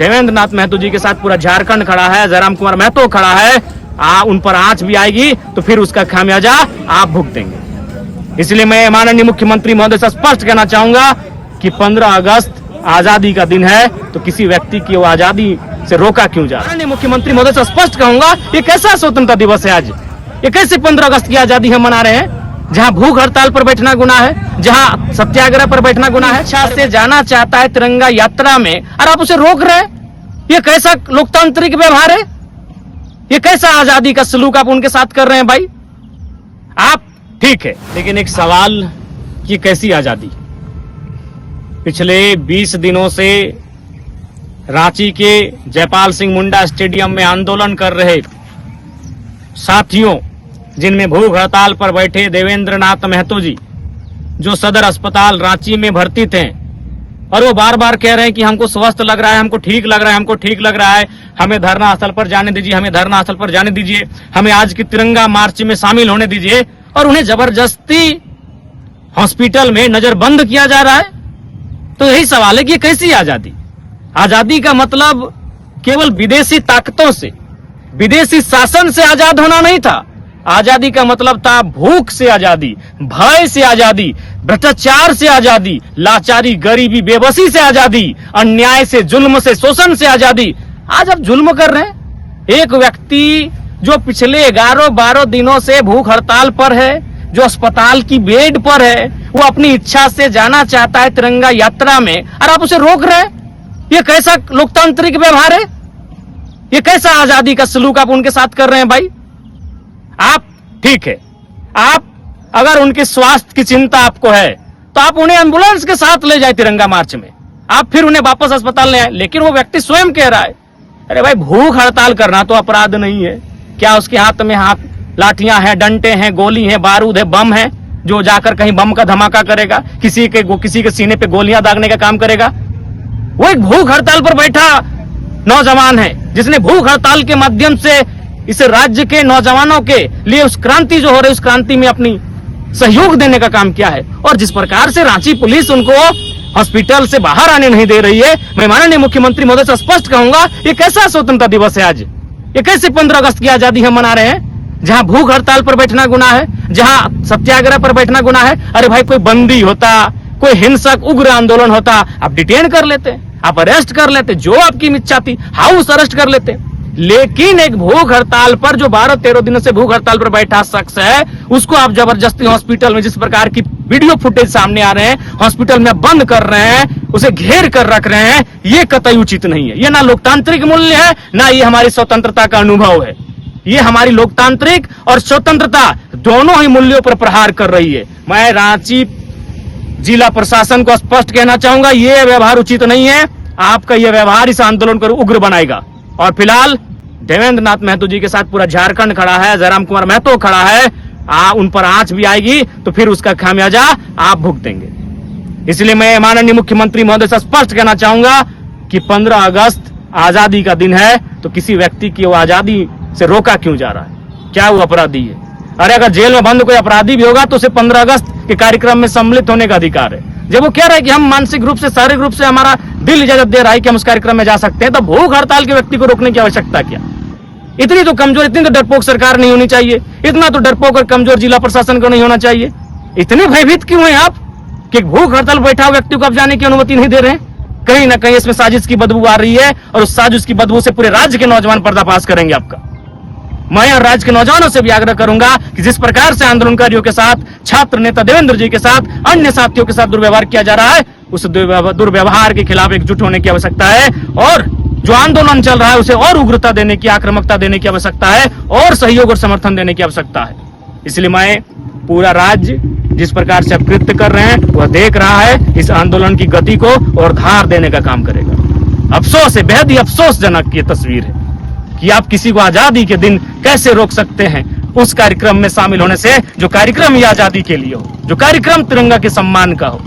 देवेंद्र नाथ महतो जी के साथ पूरा झारखंड खड़ा है, जयराम कुमार महतो खड़ा है। उन पर आंच भी आएगी तो फिर उसका खामियाजा आप भुगतेंगे। इसलिए मैं माननीय मुख्यमंत्री महोदय से स्पष्ट कहना चाहूंगा कि 15 अगस्त आजादी का दिन है, तो किसी व्यक्ति की वो आजादी से रोका क्यों जा रहा है। माननीय मुख्यमंत्री महोदय से स्पष्ट कहूंगा, ये कैसा स्वतंत्रता दिवस है आज? ये कैसे 15 अगस्त की आजादी हम मना रहे हैं, जहां भूख हड़ताल पर बैठना गुनाह है, जहां सत्याग्रह पर बैठना गुनाह है। इच्छा से जाना चाहता है तिरंगा यात्रा में और आप उसे रोक रहे हैं, ये कैसा लोकतांत्रिक व्यवहार है? ये कैसा आजादी का सलूक आप उनके साथ कर रहे हैं भाई? आप ठीक है, लेकिन एक सवाल कि कैसी आजादी? पिछले 20 दिनों से रांची के जयपाल सिंह मुंडा स्टेडियम में आंदोलन कर रहे साथियों, जिनमें भूख हड़ताल पर बैठे देवेंद्र नाथ महतो जी, जो सदर अस्पताल रांची में भर्ती थे, और वो बार बार कह रहे हैं कि हमको स्वस्थ लग रहा है, हमको ठीक लग रहा है, हमको ठीक लग रहा है, हमें धरना स्थल पर जाने दीजिए, हमें धरना स्थल पर जाने दीजिए, हमें आज की तिरंगा मार्च में शामिल होने दीजिए, और उन्हें जबरदस्ती हॉस्पिटल में नजरबंद किया जा रहा है। तो यही सवाल है कि कैसी आजादी? आजादी का मतलब केवल विदेशी ताकतों से, विदेशी शासन से आजाद होना नहीं था। आजादी का मतलब था भूख से आजादी, भय से आजादी, भ्रष्टाचार से आजादी, लाचारी, गरीबी, बेबसी से आजादी, अन्याय से, जुल्म से, शोषण से आजादी। आज आप जुल्म कर रहे हैं। एक व्यक्ति जो पिछले 11-12 दिनों से भूख हड़ताल पर है, जो अस्पताल की बेड पर है, वो अपनी इच्छा से जाना चाहता है तिरंगा यात्रा में और आप उसे रोक रहे हैं। ये कैसा लोकतांत्रिक व्यवहार है? ये कैसा आजादी का सलूक आप उनके साथ कर रहे हैं भाई? आप ठीक है, आप अगर उनके स्वास्थ्य की चिंता आपको है तो आप उन्हें एम्बुलेंस के साथ ले जाए तिरंगा मार्च में, आप फिर उन्हें वापस अस्पताल ले आए। लेकिन वो व्यक्ति स्वयं कह रहा है, अरे भाई भूख हड़ताल करना तो अपराध नहीं है क्या? उसके हाथ में लाठियां हैं, डंडे हैं, गोली है, बारूद है, बम है, जो जाकर कहीं बम का धमाका करेगा, किसी के सीने पे गोलियां दागने का काम करेगा। वो एक भूख हड़ताल पर बैठा नौजवान है, जिसने भूख हड़ताल के माध्यम से इस राज्य के नौजवानों के लिए उस क्रांति जो हो रही, उस क्रांति में अपनी सहयोग देने का काम किया है। और जिस प्रकार से रांची पुलिस उनको हॉस्पिटल से बाहर आने नहीं दे रही है, मैं माननीय मुख्यमंत्री महोदय से स्पष्ट कहूंगा, ये कैसा स्वतंत्रता दिवस है आज? ये कैसे 15 अगस्त की आजादी हम मना रहे हैं, जहां भूख हड़ताल पर बैठना गुनाह है, जहां सत्याग्रह पर बैठना गुनाह है? अरे भाई कोई बंदी होता, कोई हिंसक उग्र आंदोलन होता, आप डिटेन कर लेते, आप अरेस्ट कर लेते, जो आपकी इच्छा थी हाउस अरेस्ट कर लेते। लेकिन एक भूख हड़ताल पर, जो 12-13 दिनों से भूख हड़ताल पर बैठा शख्स है, उसको आप जबरदस्ती हॉस्पिटल में, जिस प्रकार की वीडियो फुटेज सामने आ रहे हैं, हॉस्पिटल में बंद कर रहे हैं, उसे घेर कर रख रहे हैं। ये कतई उचित नहीं है। ये ना लोकतांत्रिक मूल्य है, ना ये हमारी स्वतंत्रता का अनुभव है। ये हमारी लोकतांत्रिक और स्वतंत्रता दोनों ही मूल्यों पर प्रहार कर रही है। मैं रांची जिला प्रशासन को स्पष्ट कहना चाहूंगा, ये व्यवहार उचित नहीं है। आपका ये व्यवहार इस आंदोलन को उग्र बनाएगा। और फिलहाल देवेंद्र नाथ महतो जी के साथ पूरा झारखंड खड़ा है, जयराम कुमार महतो खड़ा है। उन पर आंच भी आएगी तो फिर उसका खामियाजा आप भुगतेंगे। इसलिए मैं माननीय मुख्यमंत्री महोदय से स्पष्ट कहना चाहूंगा कि 15 अगस्त आजादी का दिन है, तो किसी व्यक्ति की वो आजादी से रोका क्यों जा रहा है? क्या वो अपराधी है? अरे अगर जेल में बंद कोई अपराधी भी होगा तो उसे 15 अगस्त के कार्यक्रम में सम्मिलित होने का अधिकार है। जब वो कह रहा है कि हम मानसिक रूप से, शारीरिक रूप से हमारा दिल इजाजत दे रहा है कि हम उस कार्यक्रम में जा सकते हैं, तो भूख हड़ताल के व्यक्ति को रोकने की आवश्यकता क्या? इतनी तो कमजोर, इतनी तो डरपोक सरकार नहीं होनी चाहिए, इतना तो डरपोक और कमजोर जिला प्रशासन को नहीं होना चाहिए। इतने भयभीत क्यों हैं आप कि भूख हड़ताल बैठा व्यक्ति को आप जाने की अनुमति नहीं दे रहे हैं? कहीं ना कहीं इसमें साजिश की बदबू आ रही है, और उस साजिश की बदबू से पूरे राज्य के नौजवान पर्दाफाश करेंगे आपका। मैं और राज्य के नौजवानों से भी आग्रह करूंगा कि जिस प्रकार से आंदोलनकारियों के साथ, छात्र नेता देवेंद्र जी के साथ, अन्य साथियों के साथ दुर्व्यवहार किया जा रहा है, उस दुर्व्यवहार के खिलाफ एकजुट होने की आवश्यकता है। और जो आंदोलन चल रहा है उसे और उग्रता देने की, आक्रामकता देने की आवश्यकता है, और सहयोग और समर्थन देने की आवश्यकता है। इसलिए मैं पूरा राज्य जिस प्रकार से कृत्य कर रहे हैं वह देख रहा है, इस आंदोलन की गति को और धार देने का काम करेगा। अफसोस है, बेहद ही अफसोसजनक ये तस्वीर है कि आप किसी को आजादी के दिन कैसे रोक सकते हैं उस कार्यक्रम में शामिल होने से, जो कार्यक्रम ये आजादी के लिए हो, जो कार्यक्रम तिरंगा के सम्मान का हो।